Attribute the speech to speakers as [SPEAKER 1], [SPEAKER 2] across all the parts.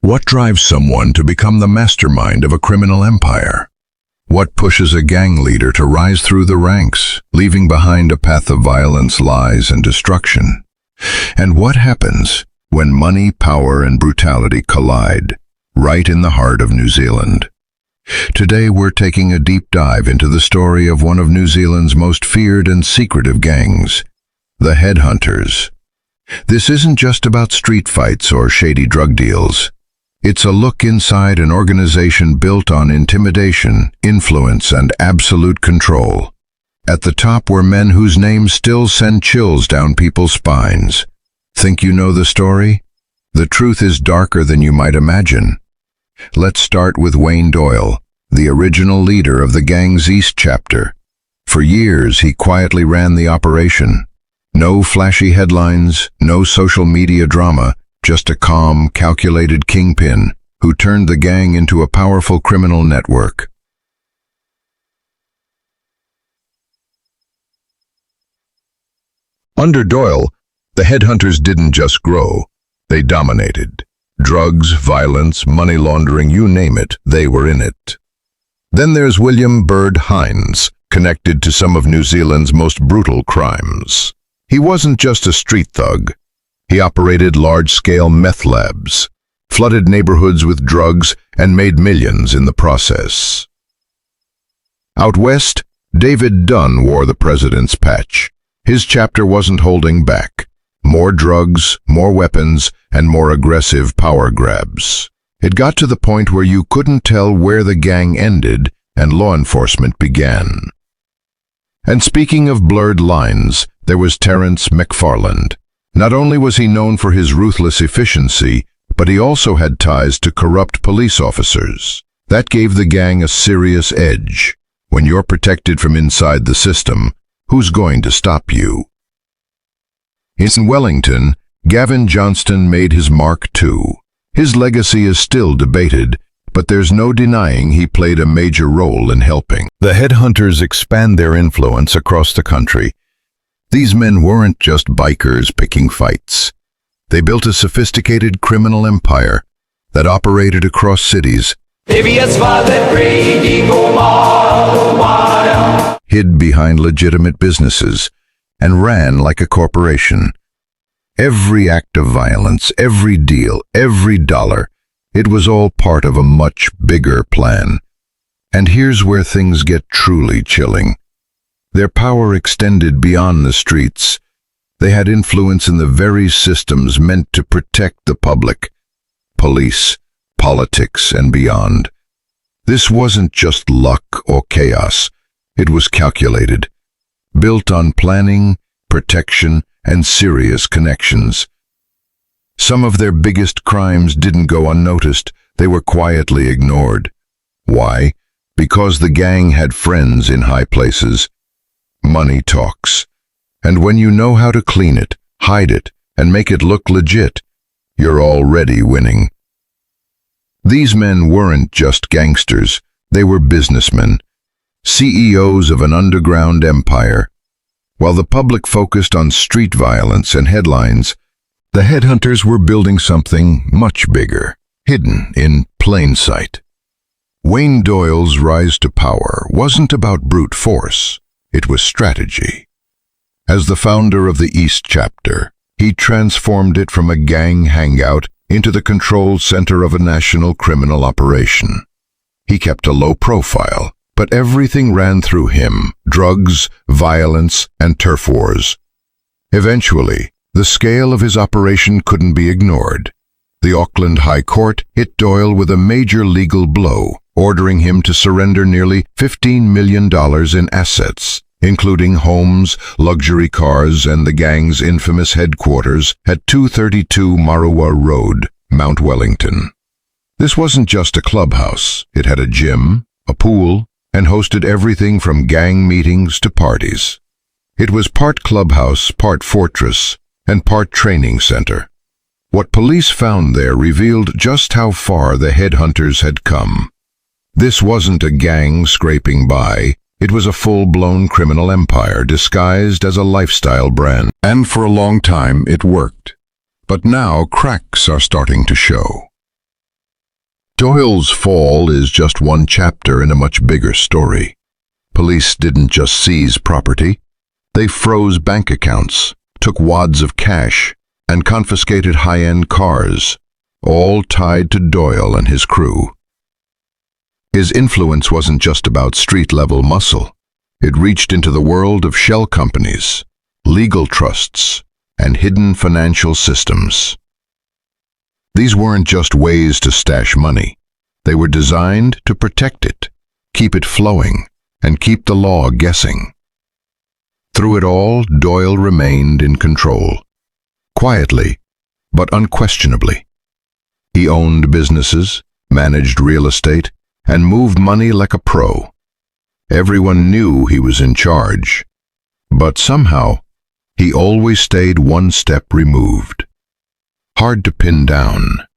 [SPEAKER 1] What drives someone to become the mastermind of a criminal empire? What pushes a gang leader to rise through the ranks, leaving behind a path of violence, lies, and destruction? And what happens when money, power, and brutality collide, right in the heart of New Zealand? Today we're taking a deep dive into the story of one of New Zealand's most feared and secretive gangs, the Headhunters. This isn't just about street fights or shady drug deals. It's a look inside an organization built on intimidation, influence, and absolute control. At the top were men whose names still send chills down people's spines. Think you know the story? The truth is darker than you might imagine. Let's start with Wayne Doyle, the original leader of the gang's East chapter. For years, he quietly ran the operation. No flashy headlines, no social media drama, just a calm, calculated kingpin who turned the gang into a powerful criminal network. Under Doyle, the Headhunters didn't just grow, they dominated. Drugs, violence, money laundering, you name it, they were in it. Then there's William Bird Hines, connected to some of New Zealand's most brutal crimes. He wasn't just a street thug. He operated large-scale meth labs, flooded neighborhoods with drugs, and made millions in the process. Out west, David Dunn wore the president's patch. His chapter wasn't holding back. More drugs, more weapons, and more aggressive power grabs. It got to the point where you couldn't tell where the gang ended and law enforcement began. And speaking of blurred lines, there was Terrence McFarland. Not only was he known for his ruthless efficiency, but he also had ties to corrupt police officers. That gave the gang a serious edge. When you're protected from inside the system, who's going to stop you? In Wellington, Gavin Johnston made his mark too. His legacy is still debated, but there's no denying he played a major role in helping the Headhunters expand their influence across the country. These men weren't just bikers picking fights. They built a sophisticated criminal empire that operated across cities, hid behind legitimate businesses, and ran like a corporation. Every act of violence, every deal, every dollar, it was all part of a much bigger plan. And here's where things get truly chilling. Their power extended beyond the streets. They had influence in the very systems meant to protect the public, police, politics, and beyond. This wasn't just luck or chaos. It was calculated, built on planning, protection, and serious connections. Some of their biggest crimes didn't go unnoticed. They were quietly ignored. Why? Because the gang had friends in high places. Money talks. And when you know how to clean it, hide it, and make it look legit, you're already winning. These men weren't just gangsters. They were businessmen, CEOs of an underground empire. While the public focused on street violence and headlines, the Headhunters were building something much bigger, hidden in plain sight. Wayne Doyle's rise to power wasn't about brute force. It was strategy. As the founder of the East chapter, he transformed it from a gang hangout into the control center of a national criminal operation. He kept a low profile, but everything ran through him: drugs, violence, and turf wars. Eventually, the scale of his operation couldn't be ignored. The Auckland High Court hit Doyle with a major legal blow, ordering him to surrender nearly $15 million in assets, including homes, luxury cars, and the gang's infamous headquarters at 232 Marua Road, Mount Wellington. This wasn't just a clubhouse. It had a gym, a pool, and hosted everything from gang meetings to parties. It was part clubhouse, part fortress, and part training center. What police found there revealed just how far the Headhunters had come. This wasn't a gang scraping by. It was a full-blown criminal empire disguised as a lifestyle brand. And for a long time, it worked. But now cracks are starting to show. Doyle's fall is just one chapter in a much bigger story. Police didn't just seize property. They froze bank accounts, took wads of cash, and confiscated high-end cars, all tied to Doyle and his crew. His influence wasn't just about street-level muscle. It reached into the world of shell companies, legal trusts, and hidden financial systems. These weren't just ways to stash money. They were designed to protect it, keep it flowing, and keep the law guessing. Through it all, Doyle remained in control. Quietly, but unquestionably. He owned businesses, managed real estate, and moved money like a pro. Everyone knew he was in charge, but somehow, he always stayed one step removed. Hard to pin down,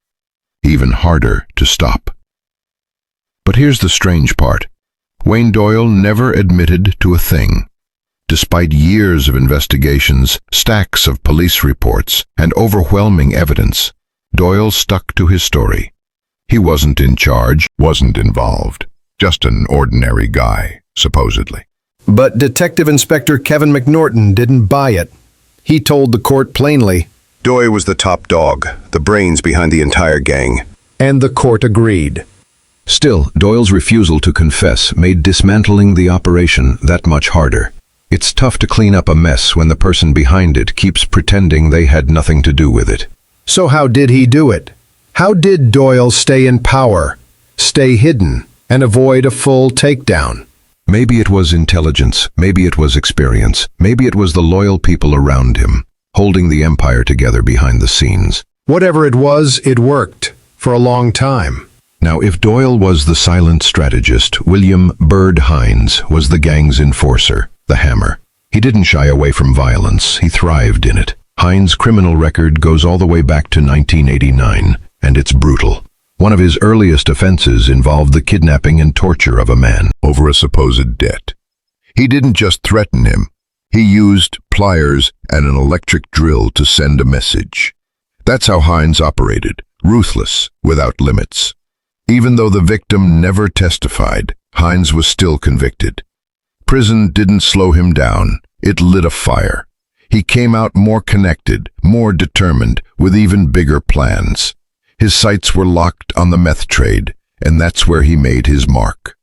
[SPEAKER 1] even harder to stop. But here's the strange part. Wayne Doyle never admitted to a thing. Despite years of investigations, stacks of police reports, and overwhelming evidence, Doyle stuck to his story. He wasn't in charge, wasn't involved. Just an ordinary guy, supposedly.
[SPEAKER 2] But Detective Inspector Kevin McNorton didn't buy it. He told the court plainly,
[SPEAKER 3] Doyle was the top dog, the brains behind the entire gang.
[SPEAKER 2] and the court agreed.
[SPEAKER 4] Still, Doyle's refusal to confess made dismantling the operation that much harder. It's tough to clean up a mess when the person behind it keeps pretending they had nothing to do with it.
[SPEAKER 2] So how did he do it? How did Doyle stay in power, stay hidden, and avoid a full takedown?
[SPEAKER 4] Maybe it was intelligence, maybe it was experience, maybe it was the loyal people around him, holding the empire together behind the scenes.
[SPEAKER 2] Whatever it was, it worked for a long time.
[SPEAKER 4] Now, if Doyle was the silent strategist, William "Bird" Hines was the gang's enforcer, the hammer. He didn't shy away from violence, he thrived in it. Hines' criminal record goes all the way back to 1989, and it's brutal. One of his earliest offenses involved the kidnapping and torture of a man
[SPEAKER 1] Over a supposed debt. He didn't just threaten him. He used pliers and an electric drill to send a message. That's how Hines operated, ruthless, without limits. Even though the victim never testified, Hines was still convicted. Prison didn't slow him down, it lit a fire. He came out more connected, more determined, with even bigger plans. His sights were locked on the meth trade, and that's where he made his mark.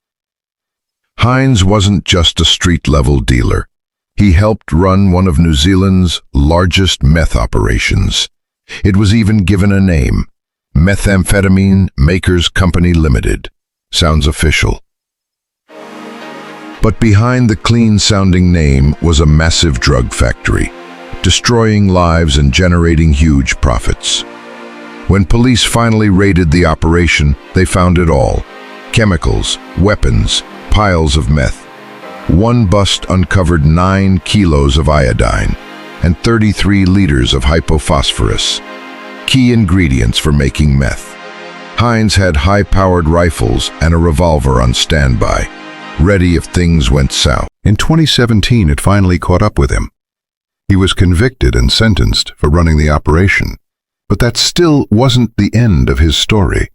[SPEAKER 1] Hines wasn't just a street-level dealer. He helped run one of New Zealand's largest meth operations. It was even given a name, Methamphetamine Makers Company Limited. Sounds official. But behind the clean-sounding name was a massive drug factory, destroying lives and generating huge profits. When police finally raided the operation, they found it all. Chemicals, weapons, piles of meth. One bust uncovered 9 kilos of iodine and 33 liters of hypophosphorus, key ingredients for making meth. Hines had high-powered rifles and a revolver on standby, ready if things went south. In 2017, it finally caught up with him. He was convicted and sentenced for running the operation, but that still wasn't the end of his story.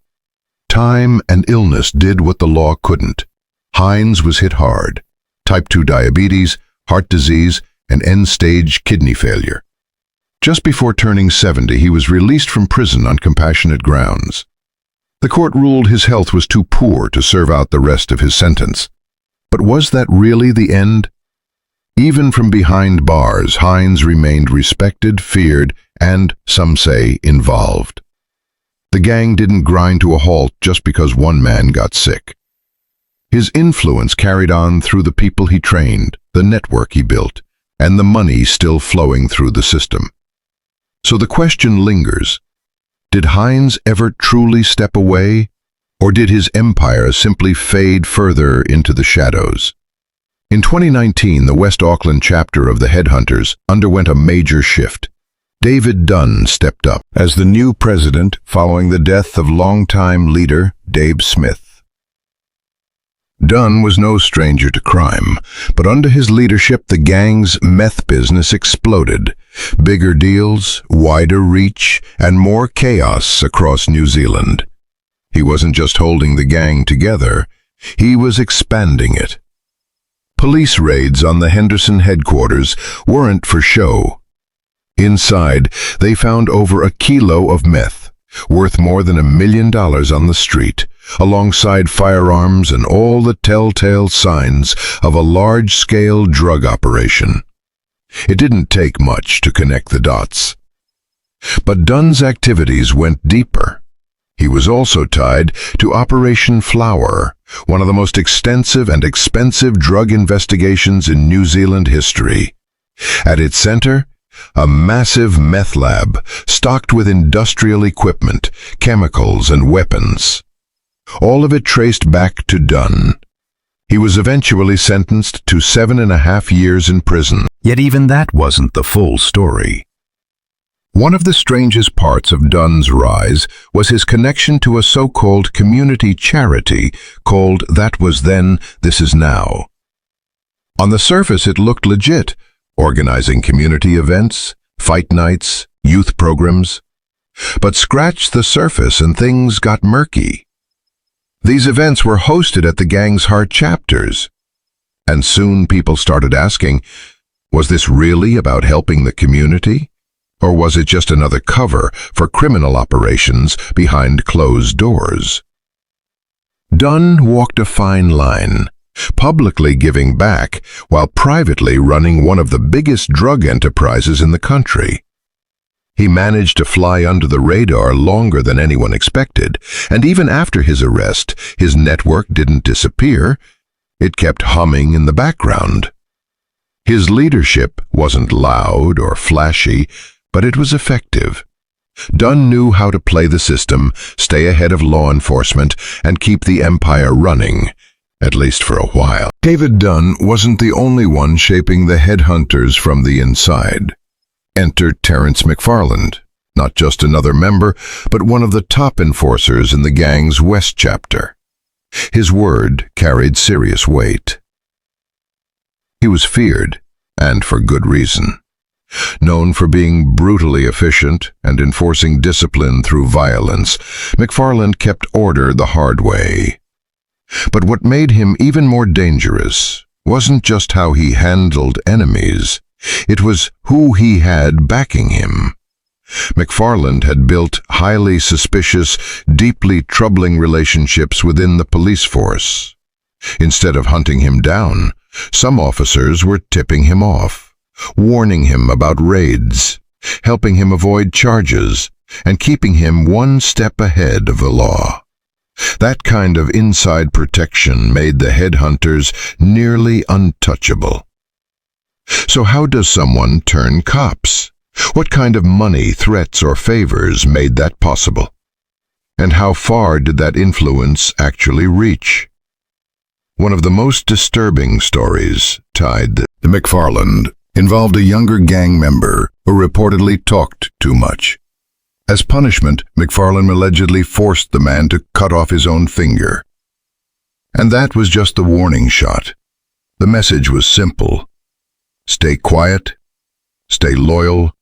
[SPEAKER 1] Time and illness did what the law couldn't. Hines was hit hard. Type 2 diabetes, heart disease, and end-stage kidney failure. Just before turning 70, he was released from prison on compassionate grounds. The court ruled his health was too poor to serve out the rest of his sentence. But was that really the end? Even from behind bars, Hines remained respected, feared, and, some say, involved. The gang didn't grind to a halt just because one man got sick. His influence carried on through the people he trained, the network he built, and the money still flowing through the system. So the question lingers, did Hines ever truly step away, or did his empire simply fade further into the shadows? In 2019, the West Auckland chapter of the Headhunters underwent a major shift. David Dunn stepped up as the new president following the death of longtime leader Dave Smith. Dunn was no stranger to crime, but under his leadership the gang's meth business exploded. Bigger deals, wider reach, and more chaos across New Zealand. He wasn't just holding the gang together, he was expanding it. Police raids on the Henderson headquarters weren't for show. Inside, they found over a kilo of meth, worth more than $1 million on the street, alongside firearms and all the telltale signs of a large-scale drug operation. It didn't take much to connect the dots. But Dunn's activities went deeper. He was also tied to Operation Flower, one of the most extensive and expensive drug investigations in New Zealand history. At its center, a massive meth lab stocked with industrial equipment, chemicals, and weapons. All of it traced back to Dunn. He was eventually sentenced to 7.5 years in prison. Yet even that wasn't the full story. One of the strangest parts of Dunn's rise was his connection to a so-called community charity called That Was Then, This Is Now. On the surface, it looked legit, organizing community events, fight nights, youth programs. But scratch the surface and things got murky. These events were hosted at the gang's heart chapters. And soon people started asking, was this really about helping the community? Or was it just another cover for criminal operations behind closed doors? Dunn walked a fine line, publicly giving back while privately running one of the biggest drug enterprises in the country. He managed to fly under the radar longer than anyone expected, and even after his arrest, his network didn't disappear. It kept humming in the background. His leadership wasn't loud or flashy, but it was effective. Dunn knew how to play the system, stay ahead of law enforcement, and keep the empire running, at least for a while. David Dunn wasn't the only one shaping the headhunters from the inside. Enter Terrence McFarland, not just another member, but one of the top enforcers in the gang's West chapter. His word carried serious weight. He was feared, and for good reason. Known for being brutally efficient and enforcing discipline through violence, McFarland kept order the hard way. But what made him even more dangerous wasn't just how he handled enemies. It was who he had backing him. McFarland had built highly suspicious, deeply troubling relationships within the police force. Instead of hunting him down, some officers were tipping him off, warning him about raids, helping him avoid charges, and keeping him one step ahead of the law. That kind of inside protection made the headhunters nearly untouchable. So how does someone turn cops? What kind of money, threats, or favors made that possible? And how far did that influence actually reach? One of the most disturbing stories tied to McFarland involved a younger gang member who reportedly talked too much. As punishment, McFarland allegedly forced the man to cut off his own finger. And that was just the warning shot. The message was simple. Stay quiet, stay loyal,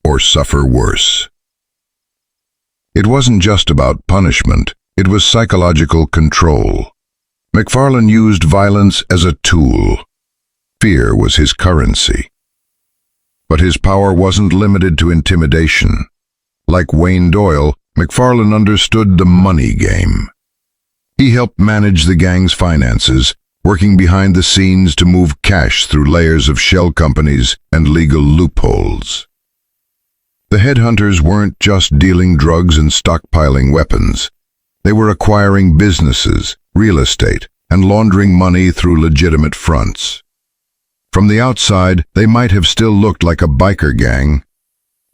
[SPEAKER 1] or suffer worse. It wasn't just about punishment, it was psychological control. McFarland used violence as a tool. Fear was his currency. But his power wasn't limited to intimidation. Like Wayne Doyle, McFarland understood the money game. He helped manage the gang's finances, working behind the scenes to move cash through layers of shell companies and legal loopholes. The headhunters weren't just dealing drugs and stockpiling weapons. They were acquiring businesses, real estate, and laundering money through legitimate fronts. From the outside, they might have still looked like a biker gang,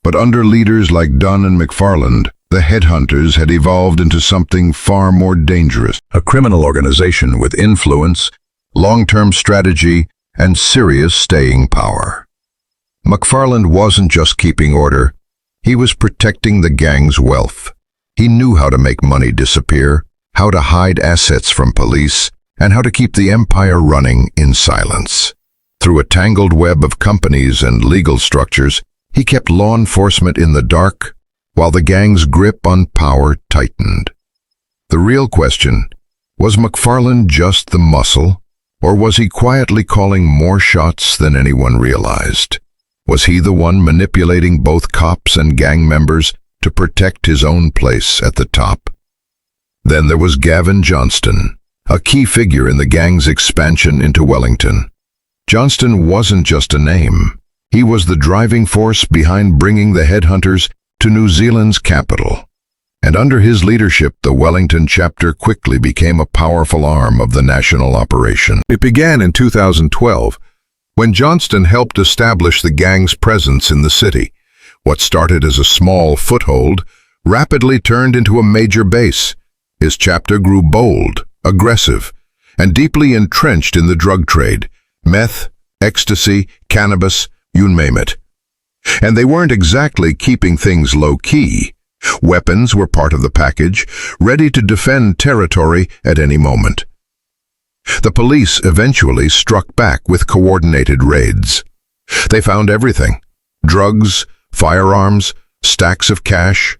[SPEAKER 1] but under leaders like Dunn and McFarland, the headhunters had evolved into something far more dangerous. A criminal organization with influence, long-term strategy, and serious staying power. McFarland wasn't just keeping order, he was protecting the gang's wealth. He knew how to make money disappear, how to hide assets from police, and how to keep the empire running in silence. Through a tangled web of companies and legal structures, he kept law enforcement in the dark, while the gang's grip on power tightened. The real question, was McFarland just the muscle, or was he quietly calling more shots than anyone realized? Was he the one manipulating both cops and gang members to protect his own place at the top? Then there was Gavin Johnston, a key figure in the gang's expansion into Wellington. Johnston wasn't just a name. He was the driving force behind bringing the headhunters to New Zealand's capital. And under his leadership, the Wellington chapter quickly became a powerful arm of the national operation. It began in 2012, when Johnston helped establish the gang's presence in the city. What started as a small foothold rapidly turned into a major base. His chapter grew bold, aggressive, and deeply entrenched in the drug trade. Meth, ecstasy, cannabis, you name it. And they weren't exactly keeping things low-key. Weapons were part of the package, ready to defend territory at any moment. The police eventually struck back with coordinated raids. They found everything: drugs, firearms, stacks of cash.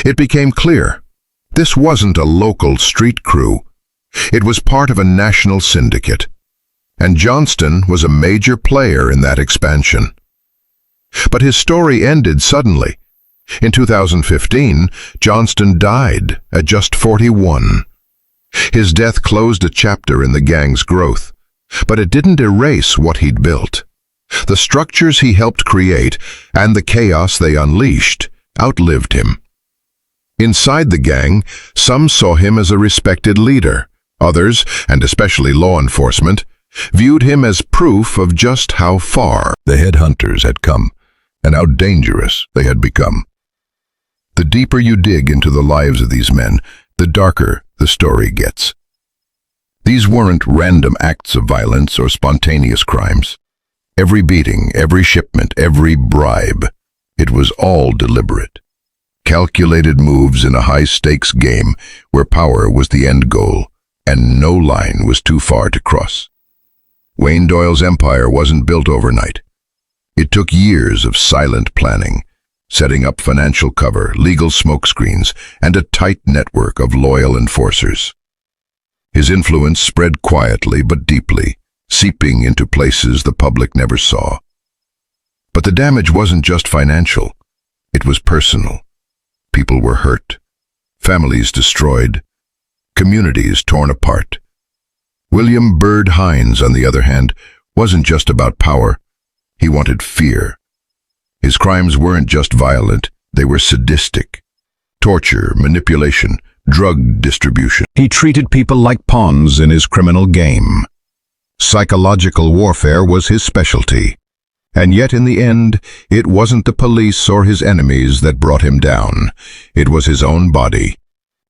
[SPEAKER 1] It became clear this wasn't a local street crew. It was part of a national syndicate. And Johnston was a major player in that expansion. But his story ended suddenly. In 2015, Johnston died at just 41. His death closed a chapter in the gang's growth, but it didn't erase what he'd built. The structures he helped create and the chaos they unleashed outlived him. Inside the gang, some saw him as a respected leader. Others, and especially law enforcement, viewed him as proof of just how far the headhunters had come and how dangerous they had become. The deeper you dig into the lives of these men, the darker the story gets. These weren't random acts of violence or spontaneous crimes. Every beating, every shipment, every bribe, it was all deliberate. Calculated moves in a high-stakes game where power was the end goal and no line was too far to cross. Wayne Doyle's empire wasn't built overnight. It took years of silent planning, setting up financial cover, legal smokescreens, and a tight network of loyal enforcers. His influence spread quietly but deeply, seeping into places the public never saw. But the damage wasn't just financial. It was personal. People were hurt, families destroyed, communities torn apart. William Bird Hines, on the other hand, wasn't just about power. He wanted fear. His crimes weren't just violent, they were sadistic. Torture, manipulation, drug distribution. He treated people like pawns in his criminal game. Psychological warfare was his specialty. And yet in the end, it wasn't the police or his enemies that brought him down. It was his own body.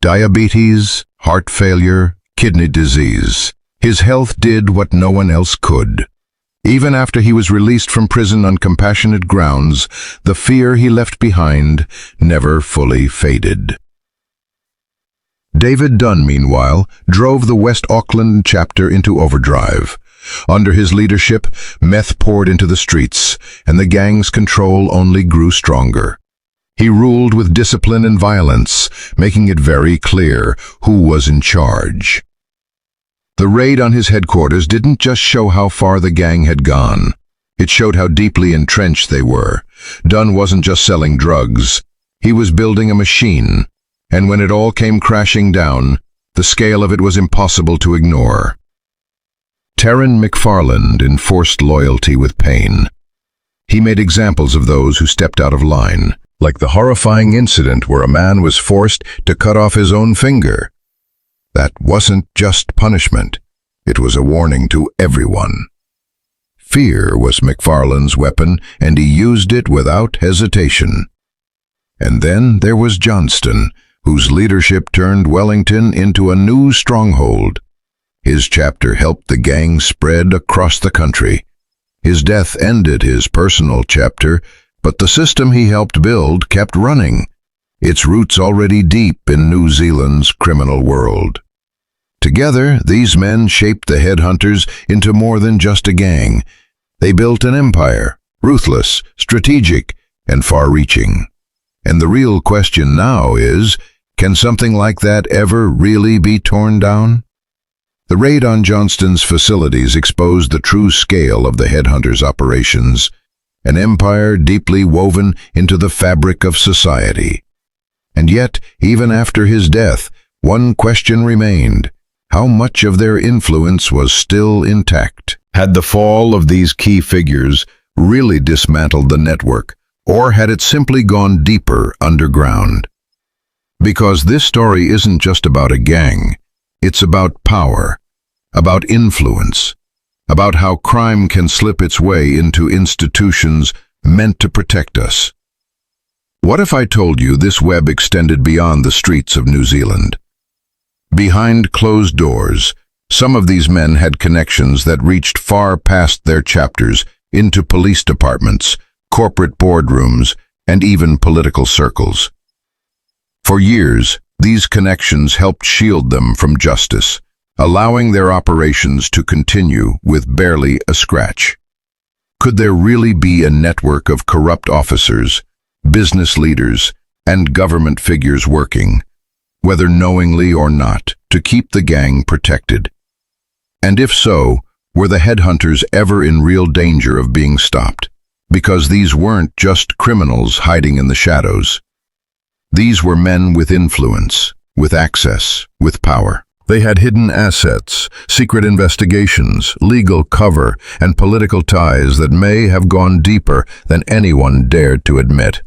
[SPEAKER 1] Diabetes, heart failure, kidney disease. His health did what no one else could. Even after he was released from prison on compassionate grounds, the fear he left behind never fully faded. David Dunn, meanwhile, drove the West Auckland chapter into overdrive. Under his leadership, meth poured into the streets, and the gang's control only grew stronger. He ruled with discipline and violence, making it very clear who was in charge. The raid on his headquarters didn't just show how far the gang had gone. It showed how deeply entrenched they were. Dunn wasn't just selling drugs. He was building a machine, and when it all came crashing down, the scale of it was impossible to ignore. Terrence McFarland enforced loyalty with pain. He made examples of those who stepped out of line, like the horrifying incident where a man was forced to cut off his own finger. That wasn't just punishment. It was a warning to everyone. Fear was McFarland's weapon, and he used it without hesitation. And then there was Johnston, whose leadership turned Wellington into a new stronghold. His chapter helped the gang spread across the country. His death ended his personal chapter, but the system he helped build kept running, its roots already deep in New Zealand's criminal world. Together, these men shaped the headhunters into more than just a gang. They built an empire, ruthless, strategic, and far-reaching. And the real question now is, Can something like that ever really be torn down? The raid on Johnston's facilities exposed the true scale of the headhunters' operations, an empire deeply woven into the fabric of society. And yet, even after his death, one question remained: how much of their influence was still intact? Had the fall of these key figures really dismantled the network, or had it simply gone deeper underground? Because this story isn't just about a gang, it's about power, about influence, about how crime can slip its way into institutions meant to protect us. What if I told you this web extended beyond the streets of New Zealand? Behind closed doors, some of these men had connections that reached far past their chapters into police departments, corporate boardrooms, and even political circles. For years, these connections helped shield them from justice, allowing their operations to continue with barely a scratch. Could there really be a network of corrupt officers, business leaders, and government figures working, whether knowingly or not, to keep the gang protected? And if so, were the headhunters ever in real danger of being stopped? Because these weren't just criminals hiding in the shadows. These were men with influence, with access, with power. They had hidden assets, secret investigations, legal cover, and political ties that may have gone deeper than anyone dared to admit.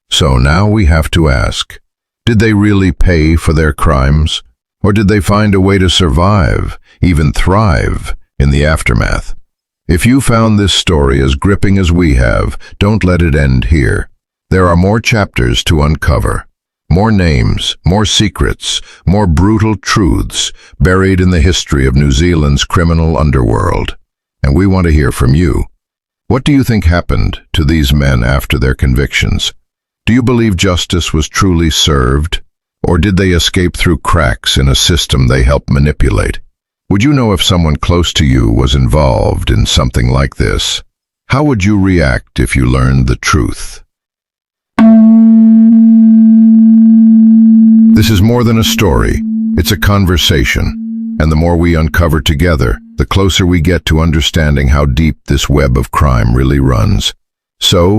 [SPEAKER 1] So now we have to ask, did they really pay for their crimes? Or did they find a way to survive, even thrive, in the aftermath? If you found this story as gripping as we have, don't let it end here. There are more chapters to uncover. More names, more secrets, more brutal truths buried in the history of New Zealand's criminal underworld. And we want to hear from you. What do you think happened to these men after their convictions? Do you believe justice was truly served? Or did they escape through cracks in a system they helped manipulate? Would you know if someone close to you was involved in something like this? How would you react if you learned the truth? This is more than a story, it's a conversation, and the more we uncover together, the closer we get to understanding how deep this web of crime really runs. So,